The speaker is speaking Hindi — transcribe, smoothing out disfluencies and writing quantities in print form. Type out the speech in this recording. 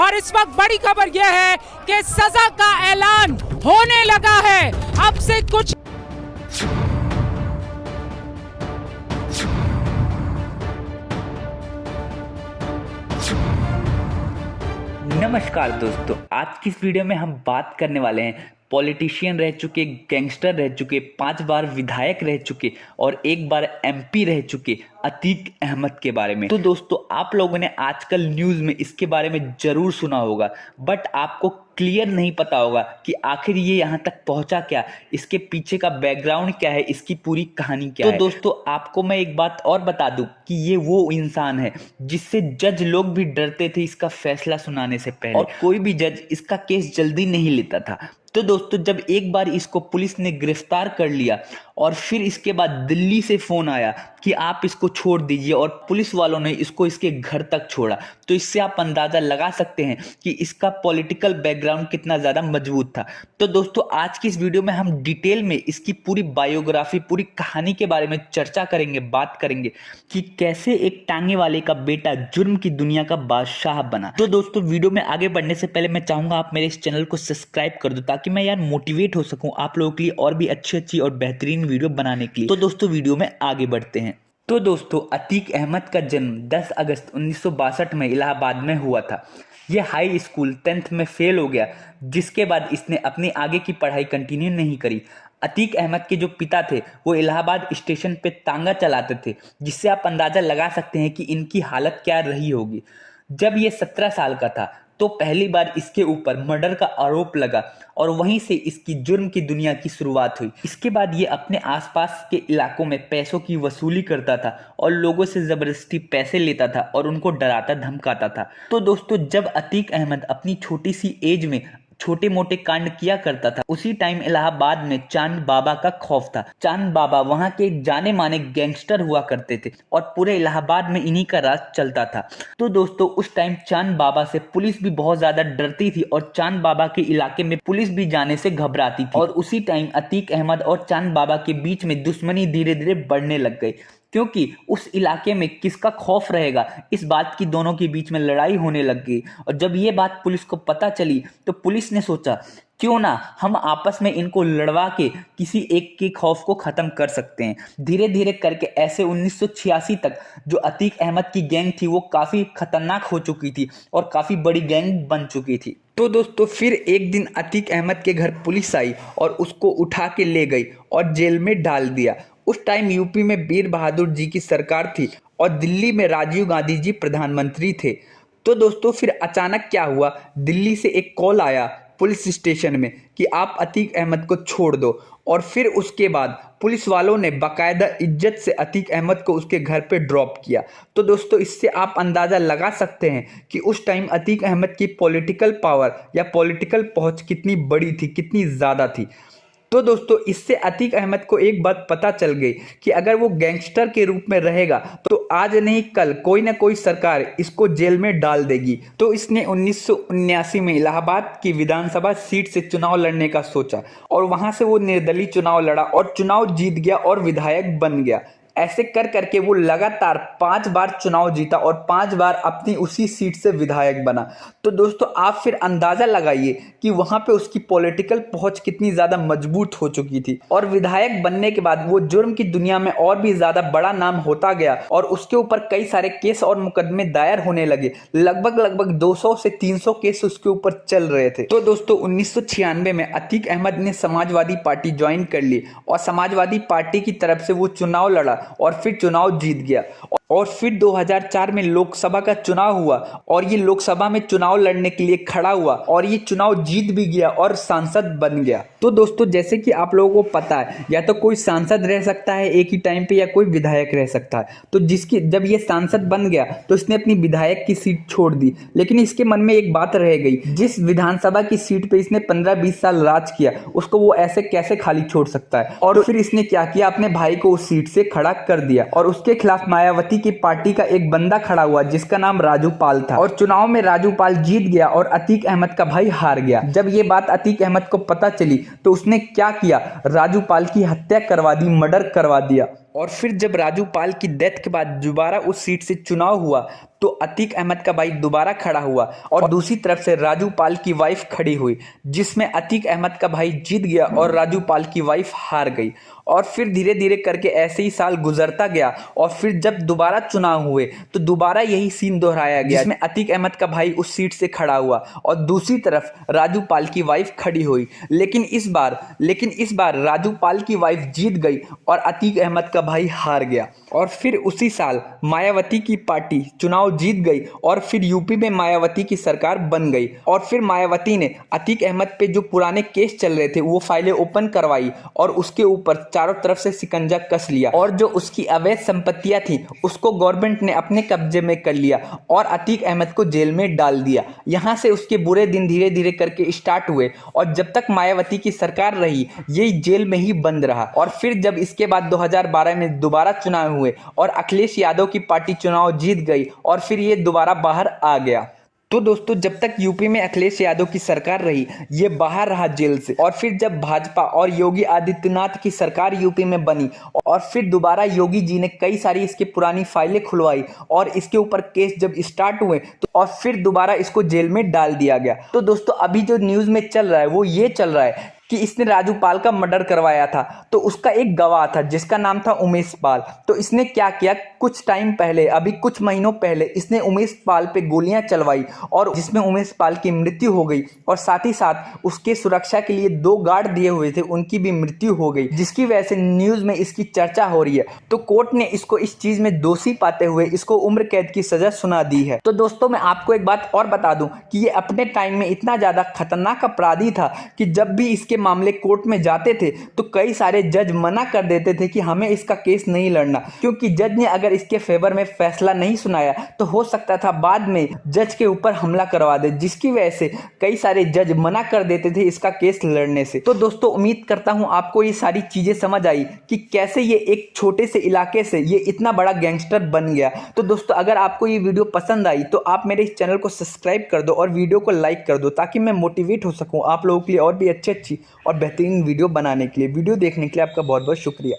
और इस वक्त बड़ी खबर यह है कि सजा का ऐलान होने लगा है। अब से कुछ नमस्कार दोस्तों, आज की इस वीडियो में हम बात करने वाले हैं पॉलिटिशियन रह चुके, गैंगस्टर रह चुके, 5 बार विधायक रह चुके और 1 बार एमपी रह चुके अतीक अहमद के बारे में। तो दोस्तों, आप लोगों ने आजकल न्यूज़ में इसके बारे में जरूर सुना होगा, बट आपको क्लियर नहीं पता होगा कि आखिर ये यहाँ तक पहुंचा क्या, इसके पीछे का बैकग्राउंड क्या है, इसकी पूरी कहानी क्या है। तो दोस्तों, आपको मैं एक बात और बता दूं कि ये वो इंसान है जिससे जज लोग भी डरते थे इसका फैसला सुनाने से पहले, और कोई भी जज इसका केस जल्दी नहीं लेता था। तो दोस्तों, जब एक बार इसको पुलिस ने गिरफ्तार कर लिया और फिर इसके बाद दिल्ली से फोन आया कि आप इसको छोड़ दीजिए, और पुलिस वालों ने इसको इसके घर तक छोड़ा, तो इससे आप अंदाजा लगा सकते हैं कि इसका पॉलिटिकल बैकग्राउंड कितना ज़्यादा मजबूत था। तो दोस्तों, आज की इस वीडियो में हम डिटेल में इसकी पूरी बायोग्राफी, पूरी कहानी के बारे में चर्चा करेंगे, बात करेंगे कि कैसे एक टांगे वाले का बेटा जुर्म की दुनिया का बादशाह बना। तो दोस्तों, वीडियो में आगे बढ़ने से पहले मैं चाहूँगा आप मेरे इस चैनल को सब्सक्राइब कर दो, ताकि मैं यार मोटिवेट हो सकूँ आप लोगों के लिए और भी अच्छी और बेहतरीन वीडियो बनाने के लिए। तो दोस्तों, वीडियो में आगे बढ़ते हैं। तो दोस्तों, अतीक अहमद का जन्म 10 अगस्त 1962 में इलाहाबाद में हुआ था। यह हाई स्कूल 10th में फेल हो गया, जिसके बाद इसने अपनी आगे की पढ़ाई कंटिन्यू नहीं करी। अतीक अहमद के जो पिता थे वो इलाहाबाद स्टेशन पे तांगा चलाते थे, जिससे आप अंदाज़ा लगा सकते हैं कि इनकी हालत क्या रही होगी। जब ये 17 साल का था तो पहली बार इसके ऊपर मर्डर का आरोप लगा, और वहीं से इसकी जुर्म की दुनिया की शुरुआत हुई। इसके बाद ये अपने आसपास के इलाकों में पैसों की वसूली करता था और लोगों से ज़बरदस्ती पैसे लेता था और उनको डराता धमकाता था। तो दोस्तों, जब अतीक अहमद अपनी छोटी सी एज में छोटे मोटे कांड किया करता था, उसी टाइम इलाहाबाद में चांद बाबा का खौफ था। चांद बाबा वहां के जाने माने गैंगस्टर हुआ करते थे और पूरे इलाहाबाद में इन्हीं का राज चलता था। तो दोस्तों, उस टाइम चांद बाबा से पुलिस भी बहुत ज्यादा डरती थी और चांद बाबा के इलाके में पुलिस भी जाने से घबराती थी। और उसी टाइम अतीक अहमद और चांद बाबा के बीच में दुश्मनी धीरे धीरे बढ़ने लग गई, क्योंकि उस इलाके में किसका खौफ रहेगा, इस बात की दोनों के बीच में लड़ाई होने लग गई। और जब ये बात पुलिस को पता चली तो पुलिस ने सोचा क्यों ना हम आपस में इनको लड़वा के किसी एक के खौफ को खत्म कर सकते हैं। धीरे धीरे करके ऐसे 1986 तक जो अतीक अहमद की गैंग थी वो काफ़ी खतरनाक हो चुकी थी और काफ़ी बड़ी गैंग बन चुकी थी। तो दोस्तों, फिर एक दिन अतीक अहमद के घर पुलिस आई और उसको उठा के ले गई और जेल में डाल दिया। उस टाइम यूपी में वीर बहादुर जी की सरकार थी और दिल्ली में राजीव गांधी जी प्रधानमंत्री थे। तो दोस्तों, फिर अचानक क्या हुआ, दिल्ली से एक कॉल आया पुलिस स्टेशन में कि आप अतीक अहमद को छोड़ दो, और फिर उसके बाद पुलिस वालों ने बाकायदा इज्जत से अतीक अहमद को उसके घर पे ड्रॉप किया। तो दोस्तों, इससे आप अंदाज़ा लगा सकते हैं कि उस टाइम अतीक अहमद की पॉलिटिकल पावर या पॉलिटिकल पहुंच कितनी बड़ी थी, कितनी ज़्यादा थी। तो दोस्तों, इससे अतीक अहमद को एक बात पता चल गई कि अगर वो गैंगस्टर के रूप में रहेगा तो आज नहीं कल कोई ना कोई सरकार इसको जेल में डाल देगी। तो इसने 1979 में इलाहाबाद की विधानसभा सीट से चुनाव लड़ने का सोचा, और वहां से वो निर्दलीय चुनाव लड़ा और चुनाव जीत गया और विधायक बन गया। ऐसे कर करके वो लगातार 5 बार चुनाव जीता और 5 बार अपनी उसी सीट से विधायक बना। तो दोस्तों, आप फिर अंदाज़ा लगाइए कि वहाँ पे उसकी पॉलिटिकल पहुँच कितनी ज़्यादा मजबूत हो चुकी थी, और विधायक बनने के बाद वो जुर्म की दुनिया में और भी ज़्यादा बड़ा नाम होता गया और उसके ऊपर कई सारे केस और मुकदमे दायर होने लगे। लगभग 200 से 300 केस उसके ऊपर चल रहे थे। तो दोस्तों, 1996 में अतीक अहमद ने समाजवादी पार्टी ज्वाइन कर ली और समाजवादी पार्टी की तरफ से वो चुनाव लड़ा और फिर चुनाव जीत गया। और फिर 2004 में लोकसभा का चुनाव हुआ और ये लोकसभा में चुनाव लड़ने के लिए खड़ा हुआ और ये चुनाव जीत भी गया और सांसद बन गया। तो दोस्तों, जैसे कि आप लोगों को पता है, या तो कोई सांसद रह सकता है एक ही टाइम पे, या कोई विधायक रह सकता है। तो जब ये सांसद बन गया तो इसने अपनी विधायक की सीट छोड़ दी, लेकिन इसके मन में एक बात रह गई, जिस विधानसभा की सीट पे इसने 15-20 साल राज किया, उसको वो ऐसे कैसे खाली छोड़ सकता है। और फिर इसने क्या किया, अपने भाई को उस सीट से खड़ा कर दिया और उसके खिलाफ मायावती की पार्टी का एक बंदा खड़ा हुआ जिसका नाम राजू पाल था, और चुनाव में राजू पाल जीत गया और अतीक अहमद का भाई हार गया। जब ये बात अतीक अहमद को पता चली तो उसने क्या किया, राजू पाल की हत्या करवा दी, मर्डर करवा दिया। और फिर जब राजू पाल की डेथ के बाद दोबारा उस सीट से चुनाव हुआ तो अतीक अहमद का भाई दोबारा खड़ा हुआ और दूसरी तरफ से राजू पाल की वाइफ खड़ी हुई, जिसमें अतीक अहमद का भाई जीत गया और राजू पाल की वाइफ हार गई। और फिर धीरे धीरे करके ऐसे ही साल गुजरता गया और फिर जब दोबारा चुनाव हुए तो दोबारा यही सीन दोहराया गया, जिसमें अतीक अहमद का भाई उस सीट से खड़ा हुआ और दूसरी तरफ राजू पाल की वाइफ खड़ी हुई। लेकिन इस बार राजू पाल की वाइफ जीत गई और अतीक अहमद का भाई हार गया। और फिर उसी साल मायावती की पार्टी चुनाव जीत गई और फिर यूपी में मायावती की सरकार बन गई। और फिर मायावती ने अतीक अहमद पे जो पुराने केस चल रहे थे वो फाइलें ओपन करवाई और उसके ऊपर चारों तरफ से शिकंजा कस लिया और जो उसकी अवैध संपत्तियां थी उसको गवर्नमेंट ने अपने कब्जे में कर लिया और अतीक अहमद को जेल में डाल दिया। यहां से उसके बुरे दिन धीरे धीरे करके स्टार्ट हुए और जब तक मायावती की सरकार रही ये जेल में ही बंद रहा। और फिर जब इसके बाद 2012 में दोबारा चुनाव हुए और अखिलेश यादव की पार्टी चुनाव जीत गई और फिर ये दोबारा बाहर आ गया। तो दोस्तों जब तक यूपी में अखिलेश यादव की सरकार रही ये बाहर रहा जेल से। और फिर जब भाजपा और योगी आदित्यनाथ की सरकार यूपी में बनी और फिर दोबारा योगी जी ने कई सारी इसकी पुरानी फाइलें खुलवाई और इसके ऊपर केस जब स्टार्ट हुए तो और फिर दोबारा इसको जेल में डाल दिया गया। तो दोस्तों अभी जो न्यूज़ में चल रहा है वो ये चल रहा है कि इसने राजू पाल का मर्डर करवाया था। तो उसका एक गवाह था जिसका नाम था उमेश पाल। तो इसने क्या किया, कुछ टाइम पहले अभी कुछ महीनों पहले इसने उमेश पाल पे गोलियां चलवाई और जिसमें उमेश पाल की मृत्यु हो गई और साथ ही साथ उसके सुरक्षा के लिए 2 गार्ड दिए हुए थे उनकी भी मृत्यु हो गई, जिसकी वजह से न्यूज़ में इसकी चर्चा हो रही है। तो कोर्ट ने इसको इस चीज़ में दोषी पाते हुए इसको उम्र कैद की सजा सुना दी है। तो दोस्तों मैं आपको एक बात और बता दूं कि ये अपने टाइम में इतना ज़्यादा खतरनाक अपराधी था कि जब भी इसके मामले कोर्ट में जाते थे तो कई सारे जज मना कर देते थे कि हमें इसका केस नहीं लड़ना, क्योंकि जज ने अगर इसके फेवर में फैसला नहीं सुनाया तो हो सकता था बाद में जज के ऊपर हमला करवा दे, जिसकी वजह से कई सारे जज मना कर देते थे इसका केस लड़ने से। तो दोस्तों उम्मीद करता हूं आपको ये सारी चीजें समझ आई कि कैसे ये एक छोटे से इलाके से ये इतना बड़ा गैंगस्टर बन गया। तो दोस्तों अगर आपको ये वीडियो पसंद आई तो आप मेरे इस चैनल को सब्सक्राइब कर दो और वीडियो को लाइक कर दो ताकि मैं मोटिवेट हो सकूं आप लोगों के लिए और भी अच्छी और बेहतरीन वीडियो बनाने के लिए। वीडियो देखने के लिए आपका बहुत बहुत शुक्रिया।